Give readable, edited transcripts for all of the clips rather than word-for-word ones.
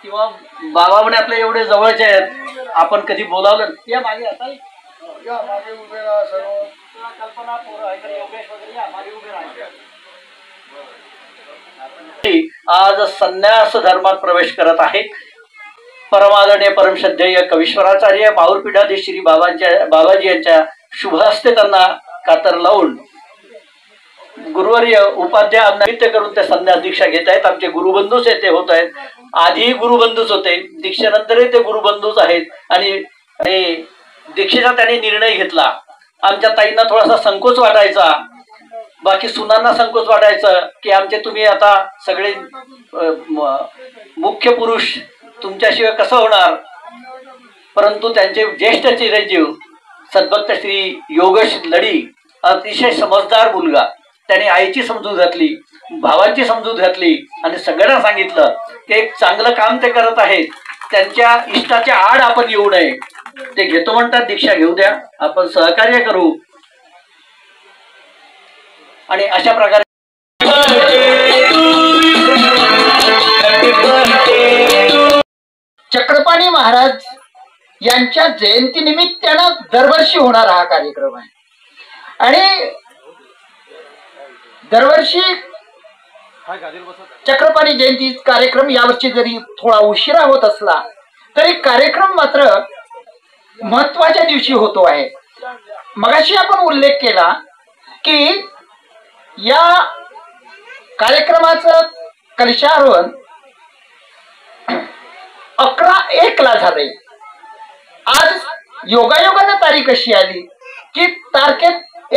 किंवा बाबा म्हणे आपल्या एवढे जवळचे आहेत, आपण कधी बोलावलं या मागे असाल या मागे उभे राहा सर्व कल्पना पोरं योगेश वगैरे या मागे उभे राहा. आज संन्यास धर्मात प्रवेश करत आहेत परमादरणीय परमश्रद्धेय कवीश्वराचार्य माऊरपीठाधीश श्री बाबाजी यांच्या शुभ हस्ते त्यांना कातर लावून गुरुवर्य उपाध्याय निमित्त करून ते संन्यास दीक्षा घेत आहेत. आमचे गुरुबंधूच ते होत आहेत. आधी गुरुबंधूच होते, दीक्षेनंतरही ते गुरुबंधूच आहेत. आणि दीक्षेचा त्यांनी निर्णय घेतला. आमच्या ताईंना थोडासा संकोच वाटायचा, बाकी सुनांना संकोच वाटायचं की आमचे तुम्ही आता सगळे मुख्य पुरुष तुमच्याशिवाय कसं होणार. परंतु त्यांचे ज्येष्ठ चिरंजीव सद्भक्त श्री योगेश लडी अतिशय समजदार मुलगा, त्याने आईची समजूत घातली, भावांची समजूत घातली आणि सगळ्यांना सांगितलं की एक चांगलं काम ते करत आहेत, त्यांच्या इष्टाच्या आड आपण येऊ नये. ते घेतो म्हणतात दीक्षा घेऊ द्या, आपण सहकार्य करू. आणि अशा प्रकारे चक्रपाणी महाराज यांच्या जयंती निमित्तानं दरवर्षी होणारा हा कार्यक्रम आहे. आणि दरवर्षी चक्रपाणी जयंती कार्यक्रम यावर्षी जरी थोडा उशिरा होत असला तरी कार्यक्रम मात्र महत्वाच्या दिवशी होतो आहे. मगाशी आपण उल्लेख केला की या कार्यक्रमाचं कलशारोहण 11/1 ला झालंय. आज योगायोगानं तारीख अशी आली की तारखेत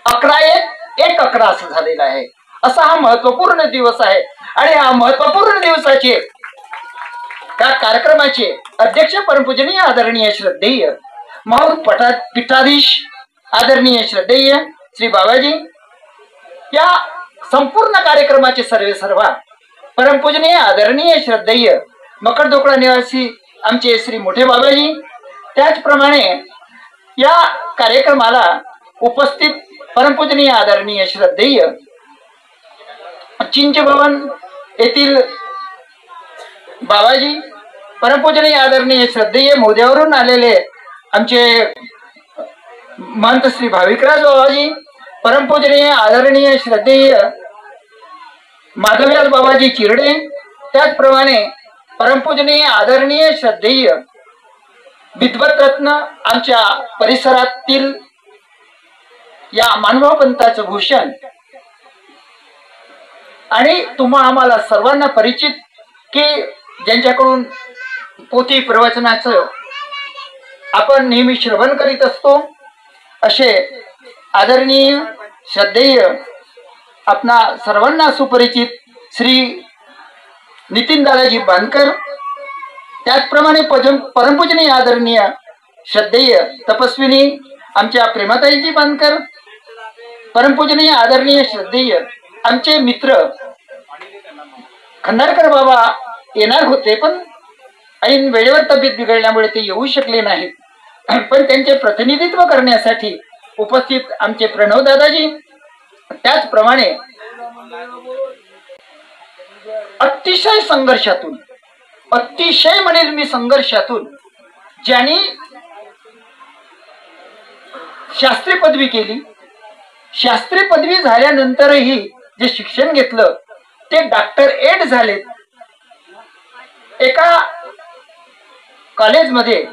11/1 असं झालेलं आहे. असा हा महत्वपूर्ण दिवस आहे. आणि हा महत्वपूर्ण दिवसाचे त्या कार्यक्रमाचे अध्यक्ष परमपूजनीय आदरणीय श्रद्धेय माऊर पीठाधीश आदरणीय श्रद्धेय श्री बाबाजी, या संपूर्ण कार्यक्रमाचे सर्वा परमपूजनीय आदरणीय श्रद्धेय मकरदोकडा निवासी आमचे श्री मोठे बाबाजी, त्याचप्रमाणे या कार्यक्रमाला उपस्थित परमपूजनीय आदरणीय श्रद्धेय चिंच भवन येथील बाबाजी, परमपूजनीय आदरणीय श्रद्धेय मोद्यावरून आलेले आमचे महंत श्री भाविकराज बाबाजी, परमपूजनीय आदरणीय श्रद्धेय माधवराज बाबाजी चिरडे, त्याचप्रमाणे परमपूजनीय आदरणीय श्रद्धेय विद्वत रत्न आमच्या परिसरातील या मानभाव पंथाचं भूषण आणि तुम्हा आम्हाला सर्वांना परिचित की ज्यांच्याकडून पोथी प्रवचनाचं आपण नेहमी श्रवण करीत असतो असे आदरणीय श्रद्धेय आपणा सर्वांना सुपरिचित श्री नितीन दादाजी बांधकर, त्याचप्रमाणे परमपूजनीय आदरणीय श्रद्धेय तपस्विनी आमच्या प्रेमाताईजी बांधकर, परमपूजनीय आदरणीय श्रद्धेय आमचे मित्र खंडारकर बाबा येणार होते पण ऐन वेळेवर तब्येत बिघडल्यामुळे ते येऊ शकले नाहीत. पण त्यांचे प्रतिनिधित्व करण्यासाठी उपस्थित आमचे प्रणव दादाजी, त्याचप्रमाणे अतिशय संघर्षातून, अतिशय म्हणेल मी संघर्षातून, ज्यांनी शास्त्री पदवी केली, शास्त्री पदवी झाल्यानंतरही जे शिक्षण घेतलं ते डॉक्टर एड झालेत. एका कॉलेजमध्ये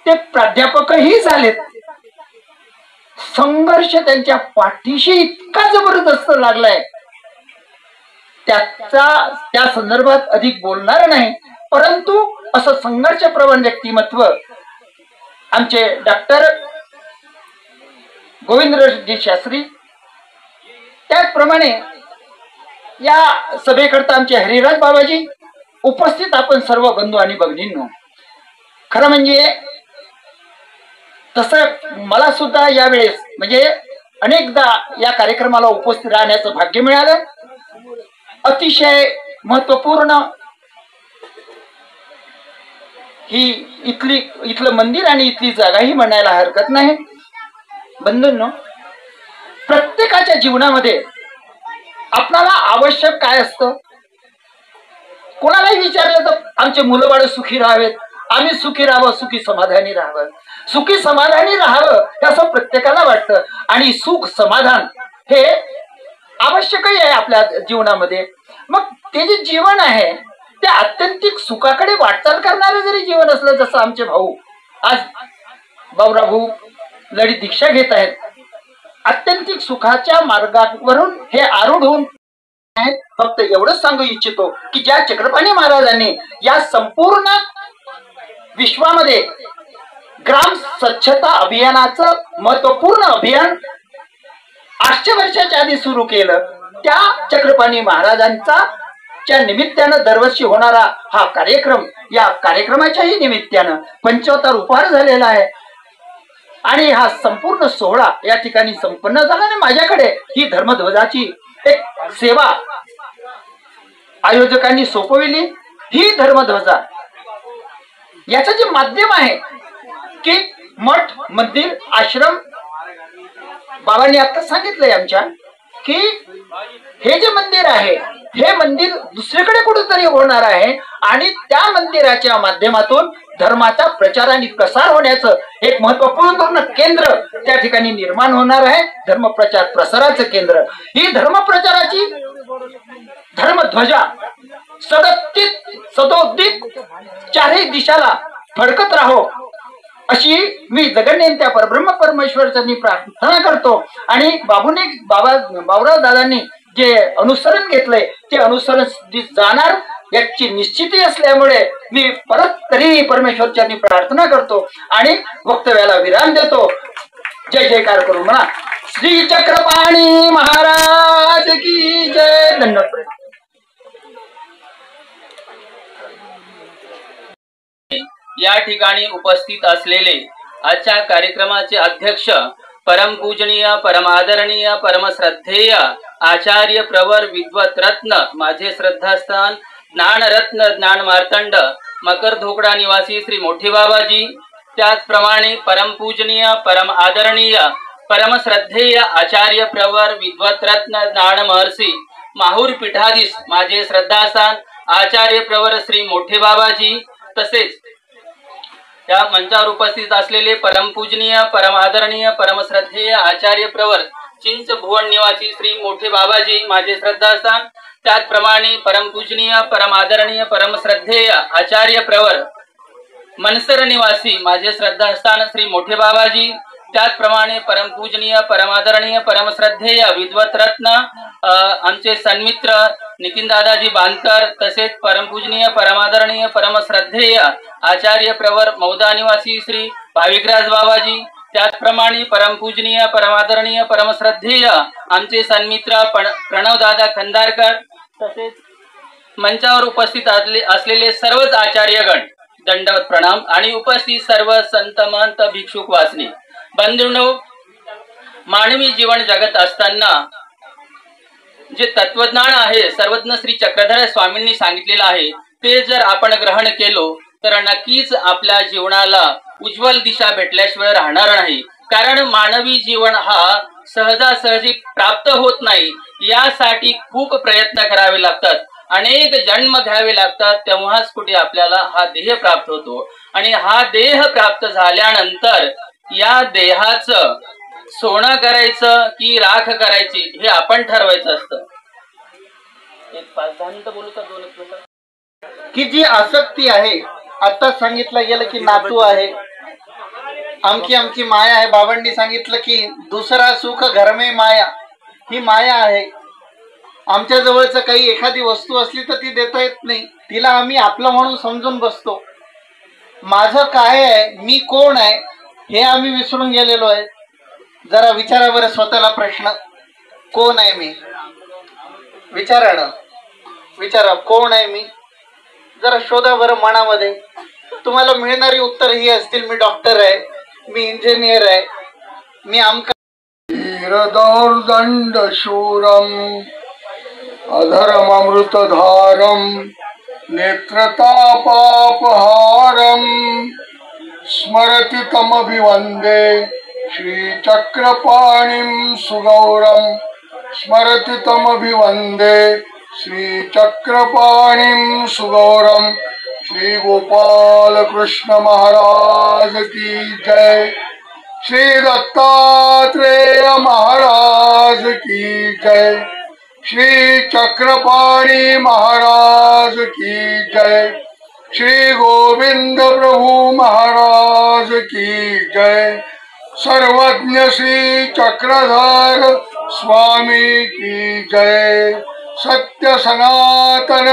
ते प्राध्यापकही झालेत. संघर्ष त्यांच्या पाठीशी इतका जबरदस्त लागलाय, त्या संदर्भात अधिक बोलणार नाही. परंतु असं संघर्षप्रवण व्यक्तिमत्व आमचे डॉक्टर गोविंदरावजी शास्त्री, त्याचप्रमाणे या सभेकरता आमचे हरिराज बाबाजी, उपस्थित आपण सर्व बंधू आणि भगिनींनो, खरं म्हणजे तसं मला सुद्धा यावेळेस म्हणजे अनेकदा या कार्यक्रमाला उपस्थित राहण्याचं भाग्य मिळालं. अतिशय महत्वपूर्ण ही इथलं मंदिर आणि इथली जागाही म्हणायला हरकत नाही. बंधूंनो, प्रत्येकाच्या जीवनामध्ये आपल्याला आवश्यक काय असतं, कोणालाही विचारलं तर आमचे मुलं बाळ सुखी राहावेत, आम्ही सुखी राहावं, सुखी समाधानी राहावं, सुखी समाधानी राहावं हे असं प्रत्येकाला वाटतं. आणि सुख समाधान हे आवश्यकही आहे आपल्या जीवनामध्ये. मग ते जे जीवन आहे ते आत्यंतिक सुखाकडे वाटचाल करणारं जरी जीवन असलं, जसं आमचे भाऊ आज बाबुराव लढी दीक्षा घेत आहेत, आत्यंतिक सुखाच्या मार्गावरून हे आरूढ होऊन फक्त एवढंच सांगू इच्छितो की ज्या चक्रपाणी महाराजांनी या संपूर्ण विश्वामध्ये ग्राम स्वच्छता अभियानाचं महत्वपूर्ण अभियान 800 वर्षाच्या आधी सुरू केलं, त्या चक्रपाणी महाराजांचा च्या निमित्तानं दरवर्षी होणारा हा कार्यक्रम, या कार्यक्रमाच्याही निमित्तानं 75 उपहार झालेला आहे. आणि हा संपूर्ण सोहळा या ठिकाणी संपन्न झाला. आणि माझ्याकडे ही धर्मध्वजाची एक सेवा आयोजकांनी सोपविली. ही धर्मध्वजा याचं जे माध्यम आहे की मठ, मंदिर, आश्रम, बाबांनी आता सांगितलंय आमच्या की हे जे मंदिर आहे हे मंदिर दुसरीकडे कुठेतरी होणार आहे आणि त्या मंदिराच्या माध्यमातून धर्माचा प्रचार आणि प्रसार होण्याचं एक महत्वपूर्ण केंद्र त्या ठिकाणी निर्माण होणार आहे. धर्मप्रचार प्रसाराचं केंद्र. ही धर्मप्रचाराची धर्मध्वजा सदोदित चारही दिशाला फडकत राहो अशी मी जगन्यंत्या परब्रह्म परमेश्वरांनी प्रार्थना करतो. आणि बाबुराव दादांनी जे अनुसरण घेतलंय ते अनुसरण जाणार याची निश्चिती असल्यामुळे मी परत तरी परमेश्वरच्यांनी प्रार्थना करतो आणि वक्तव्याला विराम देतो. जय जयकार करू म्हणा. श्री चक्रपाणी महाराज की जय. धन्यवाद. या ठिकाणी उपस्थित असलेले आजच्या कार्यक्रमाचे अध्यक्ष परमपूजनीय, परमादरणीय, परमश्रद्धेय आचार्य प्रवर विद्वत रत्न माझे श्रद्धास्थान ज्ञानरत्न ज्ञान मार्तंड मकर धोकडा निवासी श्री मोठे बाबाजी, त्याचप्रमाणे परमपूजनीय, परम आदरणीय, परमश्रद्धेय आचार्य प्रवर विद्वत रत्न ज्ञान महर्षी माहूर पीठाधीश माझे श्रद्धास्थान आचार्य प्रवर श्री मोठे बाबाजी, तसेच या मंचावर उपस्थित असलेले परमपूजनीय, परम आदरणीय, परमश्रद्धेय आचार्य प्रवर चिंच भुवन निवासी श्री मोठे बाबाजी माझे श्रद्धास्थान, त्याचप्रमाणे परमपूजनीय, परम आदरणीय, परमश्रद्धेय आचार्य प्रवर मनसर निवासी माझे श्रद्धास्थान श्री मोठे बाबाजी, त्याचप्रमाणे परमपूजनीय, परमादरणीय, परमश्रद्धेय विद्वत रत्न आमचे सन्मित्र नितीन दादाजी बांधकर, तसेच परमपूजनीय, परमादरणीय, परमश्रद्धेय आचार्य प्रवर मौदा निवासी श्री भाविकराज बाबाजी, त्याचप्रमाणे परमपूजनीय, परमादरणीय, परमश्रद्धेय आमचे सन्मित्र प्रणव दादा खंदारकर, तसेच मंचावर उपस्थित असलेले सर्वच आचार्यगण दंडवत प्रणाम. आणि उपस्थित सर्व संत महंत भिक्षुक वासनी बंधूंनो, मानवी जीवन जगत असताना जे तत्वज्ञान आहे सर्वज्ञ श्री चक्रधर स्वामींनी सांगितलेलं आहे ते जर आपण ग्रहण केलो तर नक्कीच आपल्या जीवनाला उज्ज्वल दिशा भेटल्याशिवाय राहणार नाही. कारण मानवी जीवन हा सहजासहजी प्राप्त होत नाही. यासाठी खूप प्रयत्न करावे लागतात, अनेक जन्म घ्यावे लागतात, तेव्हाच कुठे आपल्याला हा देह प्राप्त होतो. आणि हा देह प्राप्त झाल्यानंतर या देहाचं सोनं करायचं की राख करायची हे आपण ठरवायचं असतं. एक 5-10 मिनिटं बोलू का? 2 की जी आसक्ती आहे, आता सांगितलं गेलं की नातू आहे, आमची माया आहे. बाबांनी सांगितलं की दुसरा सुख घर में माया, ही माया आहे. आमच्या जवळच काही एखादी वस्तू असली तर ती देता येत नाही, तिला आम्ही आपलं म्हणून समजून बसतो. माझं काय आहे, मी कोण आहे हे आम्ही विसरून गेलेलो आहे. जरा विचारा बरं स्वतःला प्रश्न, कोण आहे मी? विचारा ना, विचारा कोण आहे मी. जरा शोधा बरं मनामध्ये. तुम्हाला मिळणारी उत्तर ही असतील, मी डॉक्टर आहे, मी इंजिनियर आहे, मी आमका. दंड शूरम अधर्ममृतधारम नेत्रतापापहारम स्मरति तमभिवन्दे श्रीचक्रपाणिं सुगौरम स्मरति तमभिवन्दे श्रीचक्रपाणिं सुगौरम श्री गोपाल कृष्ण महाराज की जय। श्री दत्तात्रेय महाराज की जय। श्री चक्रपाणी महाराज की जय। श्री गोविंद प्रभु महाराज की जय। सर्वज्ञ श्री चक्रधर स्वामी की जय। सत्य सनातन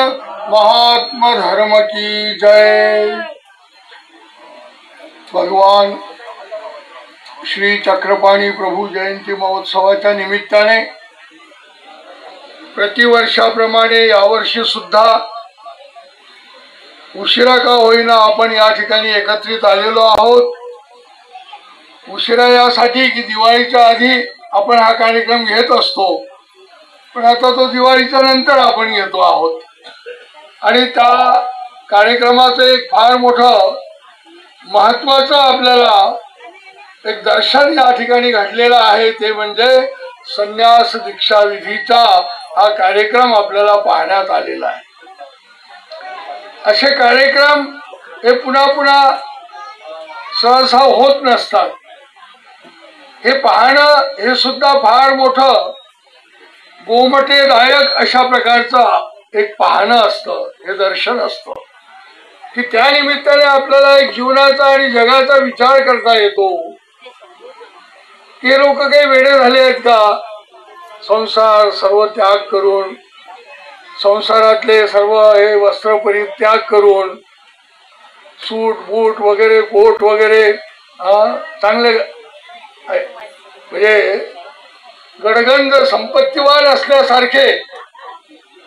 महात्मा धर्म की जय। भगवान श्री चक्रपाणी प्रभू जयंती महोत्सवाच्या निमित्ताने प्रतिवर्षाप्रमाणे यावर्षी सुद्धा उशिरा का होईना आपण या ठिकाणी एकत्रित आलेलो आहोत। उशिरा यासाठी की दिवाळीच्या आधी आपण हा कार्यक्रम घेत असतो, पण आता तो दिवाळीच्या नंतर आपण घेतो आहोत आणि त्या कार्यक्रमाचं एक फार मोठं महत्वाचं आपल्याला एक दर्शन या ठिकाणी घडलेलं आहे, ते म्हणजे संन्यास दीक्षा विधीचा हा कार्यक्रम आपल्याला पाहण्यात आलेला आहे। असे कार्यक्रम हे पुन्हा पुन्हा सहसा होत नसतात। हे पाहणं हे सुद्धा फार मोठं गोमटेदायक अशा प्रकारचं एक पाहणं असतं, हे दर्शन असतं की त्या निमित्ताने आपल्याला एक जीवनाचा आणि जगाचा विचार करता येतो। ते लोक काही वेडे झाले आहेत का? संसार सर्व त्याग करून, संसारातले सर्व हे वस्त्र परित्याग करून, सूट बूट वगैरे कोट वगैरे चांगले म्हणजे गडगंज संपत्तीवान असल्यासारखे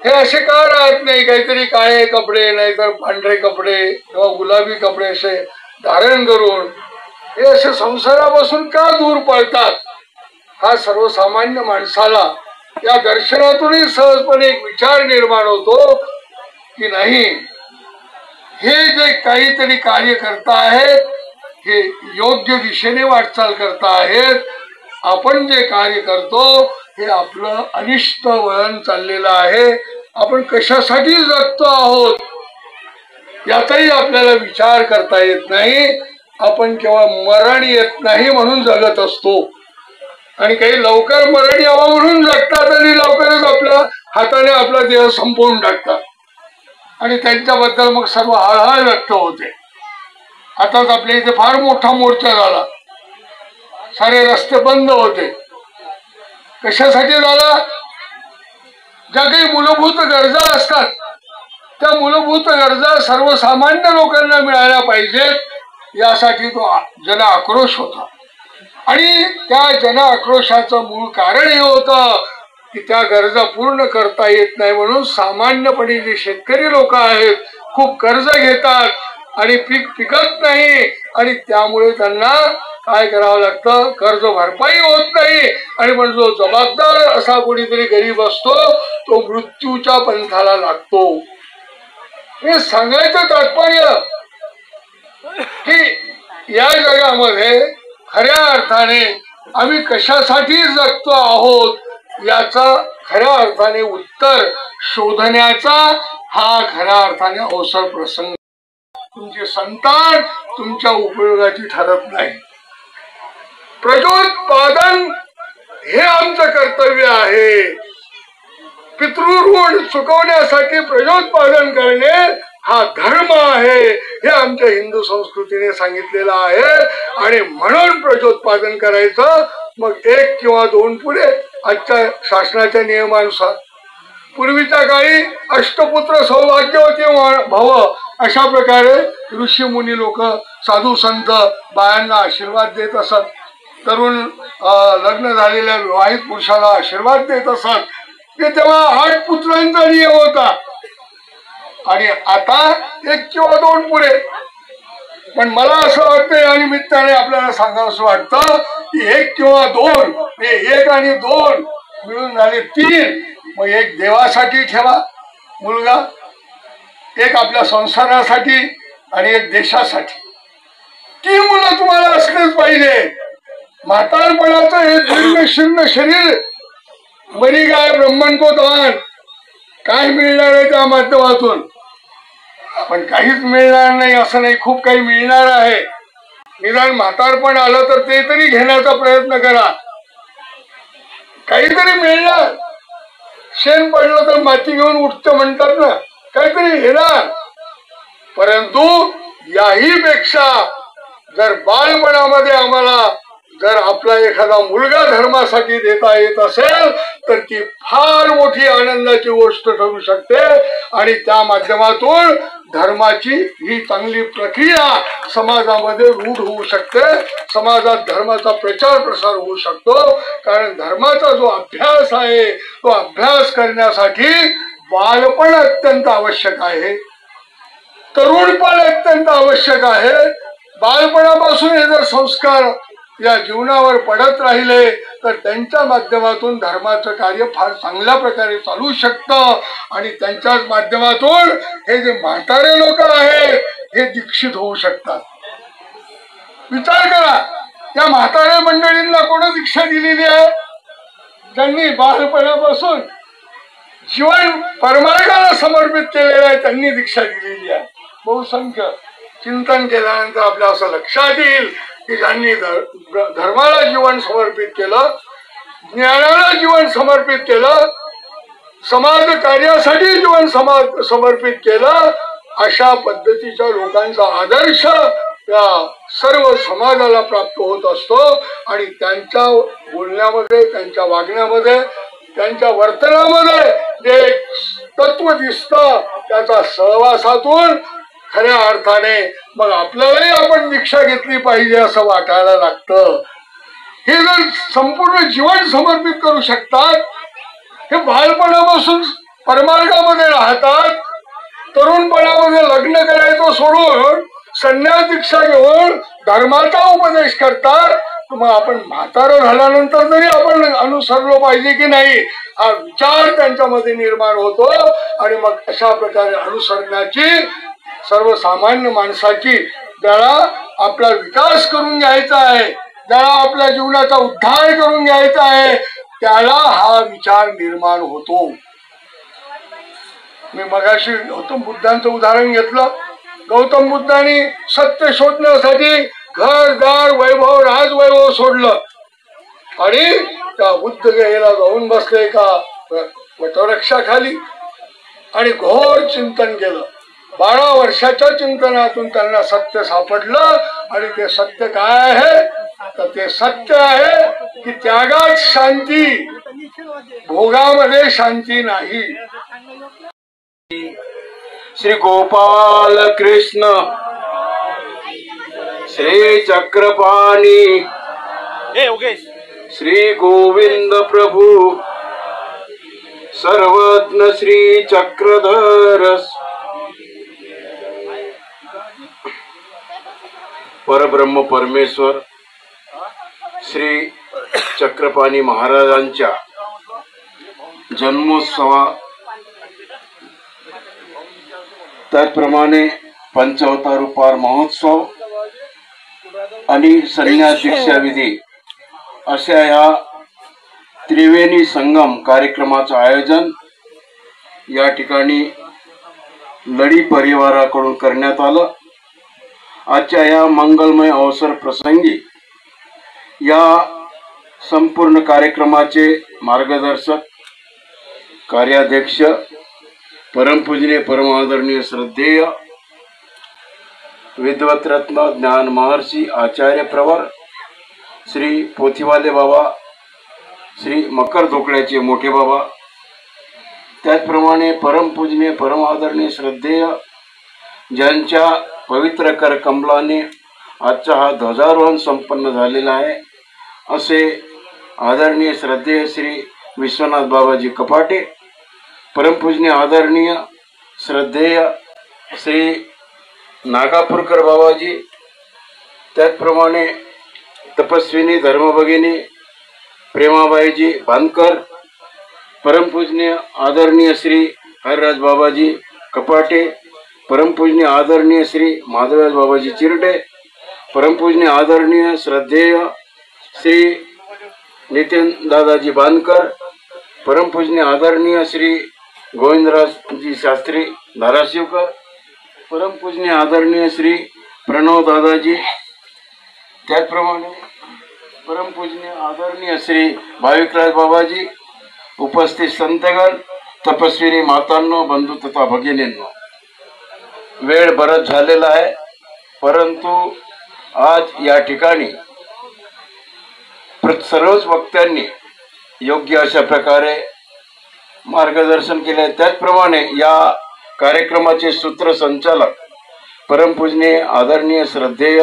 हे असे का राहत नाही? काहीतरी काळे कपडे नाहीतर पांढरे कपडे किंवा गुलाबी कपडे असे धारण करून हे असे संसारापासून का दूर पळतात? हा सर्वसामान्य माणसाला या दर्शनातूनही सहजपणे एक विचार निर्माण होतो की नाही, हे जे काहीतरी कार्य करता आहेत हे योग्य दिशेने वाटचाल करता आहेत। आपण जे कार्य करतो हे आपलं अनिष्ट वळण चाललेलं आहे। आपण कशासाठी जगतो आहोत याचाही आपल्याला विचार करता येत नाही। आपण केवळ मरण येत नाही म्हणून जगत असतो आणि काही लवकर मरण यावं म्हणून जगतात आणि लवकरच आपल्या हाताने आपला देह संपवून टाकतात आणि त्यांच्याबद्दल मग सर्व हळहळ व्यक्त होते। आताच आपल्या इथे फार मोठा मोर्चा झाला, सारे रस्ते बंद होते। कशासाठी झाला? ज्या काही मूलभूत गरजा असतात त्या मूलभूत गरजा सर्वसामान्य लोकांना मिळायला पाहिजेत यासाठी तो जन आक्रोश होता आणि त्या जन आक्रोशाचं मूळ कारण हे होतं की त्या गरजा पूर्ण करता येत नाही म्हणून सामान्यपणे जे शेतकरी लोक आहेत खूप कर्ज घेतात आणि पीक पिकत नाही आणि त्यामुळे त्यांना काय करावं लागतं? कर्ज भरपाई होत नाही आणि म्हणजे जो जबाबदार असा कोणीतरी गरीब असतो तो मृत्यूच्या पंथाला लागतो। हे सांगायचं तात्पर्य की या जगामध्ये खऱ्या अर्थाने आम्ही कशासाठी जगतो आहोत याचा खऱ्या अर्थाने उत्तर शोधण्याचा हा खऱ्या अर्थाने अवसर प्रसंग। तुमचे संतान तुमच्या उपयोगाची ठरत नाही। प्रजोत्पादन हे आमचं कर्तव्य आहे। पितृऋण चुकवण्यासाठी प्रजोत्पादन करणे हा धर्म आहे हे आमच्या हिंदू संस्कृतीने सांगितलेलं आहे आणि म्हणून प्रजोत्पादन करायचं। मग 1 किंवा 2 पुढे आजच्या शासनाच्या नियमानुसार। पूर्वीच्या काळी अष्टपुत्र सौभाग्यवती भव अशा प्रकारे ऋषी मुनी लोक साधू संत बायांना आशीर्वाद देत असत, तरुण लग्न झालेल्या विवाहित पुरुषाला आशीर्वाद देत असत। ते तेव्हा 8 पुत्रांचा नियम होता आणि आता 1 किंवा 2 पुढे। पण मला असं वाटतं या निमित्ताने आपल्याला सांगावंसं वाटतं की 1 किंवा 2 हे 1 आणि 2 मिळून झाले 3। मग 1 देवासाठी ठेवा मुलगा, 1 आपल्या संसारासाठी आणि 1 देशासाठी। 3 मुलं तुम्हाला असलेच पाहिजे। म्हातारपणाचं हे जीर्ण शीर्ण शरीर मरी गाय ब्रह्मण को दान काय मिळणार आहे त्या माध्यमातून? पण काहीच मिळणार नाही असं नाही, खूप काही मिळणार आहे. निदान म्हातारपण आलं तर ते तरी घेण्याचा प्रयत्न करा, काहीतरी मिळणार. शेण पडलं तर माती घेऊन उठतं म्हणतात ना, काहीतरी घेणार. परंतु याही पेक्षा जर बालपणामध्ये आम्हाला जर आपला एखादा मुलगा धर्मासाठी देता येत असेल तर ती फार मोठी आनंदाची गोष्ट ठरू शकते. आणि त्या माध्यमातून धर्माची ही चांगली प्रक्रिया समाजामध्ये रूढ होऊ शकते. समाजात धर्माचा प्रचार प्रसार होऊ शकतो. कारण धर्माचा जो अभ्यास आहे तो अभ्यास करण्यासाठी बालपण अत्यंत आवश्यक आहे, तरुणपण अत्यंत आवश्यक आहे. बालपणापासून हे जर संस्कार या जीवनावर पडत राहिले तर त्यांच्या माध्यमातून धर्माचं कार्य फार चांगल्या प्रकारे चालू शकतं. आणि त्यांच्याच माध्यमातून हे जे म्हातारे लोक आहेत हे दीक्षित होऊ शकतात. विचार करा, या म्हातारे मंडळींना कोणी दीक्षा दिलेली आहे? ज्यांनी बालपणापासून जीवन परमार्गाला समर्पित केलेलं आहे त्यांनी दीक्षा दिलेली आहे. बहुसंख्य चिंतन केल्यानंतर आपल्या असं लक्षात येईल की ज्यांनी धर्माला जीवन समर्पित केलं, ज्ञानाला जीवन समर्पित केलं, समाज कार्यासाठी जीवन समर्पित केलं, अशा पद्धतीच्या लोकांचा आदर्श या सर्व समाजाला प्राप्त होत असतो. आणि त्यांच्या बोलण्यामध्ये, त्यांच्या वागण्यामध्ये, त्यांच्या वर्तनामध्ये जे तत्व दिसतं त्याचा सहवासातून खऱ्या अर्थाने मग आपल्यालाही आपण दीक्षा घेतली पाहिजे असं वाटायला लागतं. हे जर संपूर्ण जीवन समर्पित करू शकतात, हे बालपणापासून परमार्गामध्ये राहतात, तरुणपणामध्ये लग्न करायचं सोडून संन्यास दीक्षा घेऊन धर्माचा उपदेश करतात, मग आपण म्हातारं झाल्यानंतर तरी आपण अनुसरलो पाहिजे की नाही हा विचार त्यांच्यामध्ये निर्माण होतो. आणि मग अशा प्रकारे अनुसरण्याची सर्वसामान्य माणसाची, ज्याला आपला विकास करून घ्यायचा आहे, ज्याला आपल्या जीवनाचा उद्धार करून घ्यायचा आहे, त्याला हा विचार निर्माण होतो. मी मगाशी गौतम बुद्धांचं उदाहरण घेतलं. गौतम बुद्धांनी सत्य शोधण्यासाठी घरदार वैभव राजवैभव सोडलं आणि त्या बुद्ध गयेला जाऊन बसले का वटवृक्षाखाली आणि घोर चिंतन केलं. 12 वर्षाच्या चिंतनातून त्यांना सत्य सापडलं. आणि ते सत्य काय आहे तर ते सत्य आहे की त्यागात शांती, भोगामध्ये शांती नाही. श्री गोपाल कृष्ण श्री चक्रपाणी श्री गोविंद प्रभु सर्वज्ञ श्री चक्रधर परब्रह्म परमेश्वर श्री चक्रपाणी महाराजांच्या जन्मोत्सवा, त्याचप्रमाणे पंचावतार उपार महोत्सव आणि संन्यास दीक्षा विधी अशा या त्रिवेणी संगम कार्यक्रमाचं आयोजन या ठिकाणी लढी परिवाराकडून करण्यात आलं. आजच्या या मंगलमय अवसर प्रसंगी या संपूर्ण कार्यक्रमाचे मार्गदर्शक, कार्याध्यक्ष, परमपूजनीय परमादरणीय श्रद्धेय विद्वत रत्न ज्ञान महर्षी आचार्य प्रवर श्री पोथीवाले बाबा, श्री मकर धोकड्याचे मोठे बाबा, त्याचप्रमाणे परमपूजनीय परमादरणीय श्रद्धेय ज्यांच्या पवित्र कर कमलाने आजचा हा ध्वजारोहण संपन्न झालेला आहे असे आदरणीय श्रद्धेय श्री विश्वनाथ बाबाजी कपाटे, परमपूजनीय आदरणीय श्रद्धेय श्री नागापूरकर बाबाजी, त्याचप्रमाणे तपस्विनी धर्मभगिनी प्रेमाबाईजी बांधकर, परमपूजनीय आदरणीय श्री हरराज बाबाजी कपाटे, परमपूजनीय आदरणीय श्री माधवराज बाबाजी चिरटे, परमपूजनीय आदरणीय श्रद्धेय श्री नितीन दादाजी बांधकर, परमपूजनीय आदरणीय श्री गोविंदराजजी शास्त्री धाराशिवकर, परमपूजनीय आदरणीय श्री प्रणव दादाजी, त्याचप्रमाणे परमपूजनीय आदरणीय श्री भाविकराज बाबाजी, उपस्थित संतगण, तपस्विनी मातांनो, बंधू तथा भगिनींनो, वेळ बरंच झालेला आहे, परंतु आज या ठिकाणी सर्वच वक्त्यांनी योग्य अशा प्रकारे मार्गदर्शन केले. त्याचप्रमाणे या कार्यक्रमाचे सूत्रसंचालक परमपूजनीय आदरणीय श्रद्धेय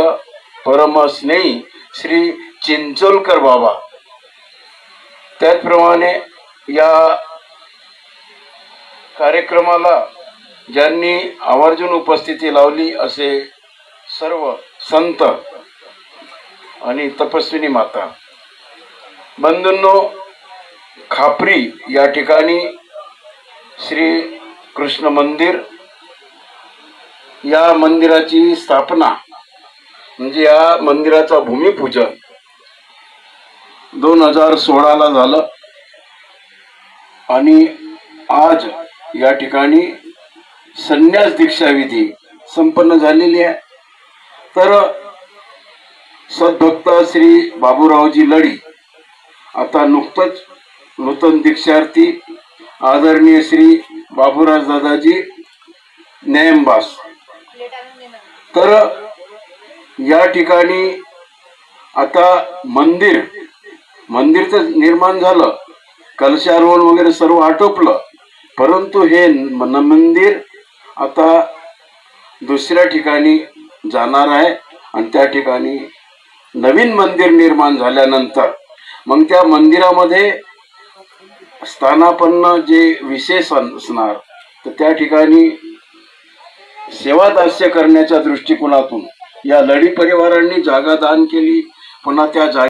परमस्नेही श्री चिंचोलकर बाबा, त्याचप्रमाणे या कार्यक्रमाला ज्यांनी आवर्जून उपस्थिती लावली असे सर्व संत आणि तपस्विनी माता. बंधूंनो, खापरी या ठिकाणी श्री कृष्ण मंदिर, या मंदिराची स्थापना म्हणजे या मंदिराचा भूमिपूजन 2016ला झालं आणि आज या ठिकाणी संन्यास दीक्षा विधी संपन्न झालेली आहे. तर सद्भक्त श्री बाबूरावजी लडी आता नुकतंच नूतन दीक्षार्थी आदरणीय श्री बाबूराज दादाजी न्यायंबास. तर या ठिकाणी आता मंदिर तर निर्माण झालं, कलशारोहण वगैरे सर्व आटोपलं, परंतु हे मंदिर आता दुसऱ्या ठिकाणी जाणार आहे आणि त्या ठिकाणी नवीन मंदिर निर्माण झाल्यानंतर मग त्या मंदिरामध्ये स्थानापन्न जे विशेष असणार, तर त्या ठिकाणी सेवादास्य करण्याच्या दृष्टिकोनातून या लढी परिवारांनी जागा दान केली. पुन्हा त्या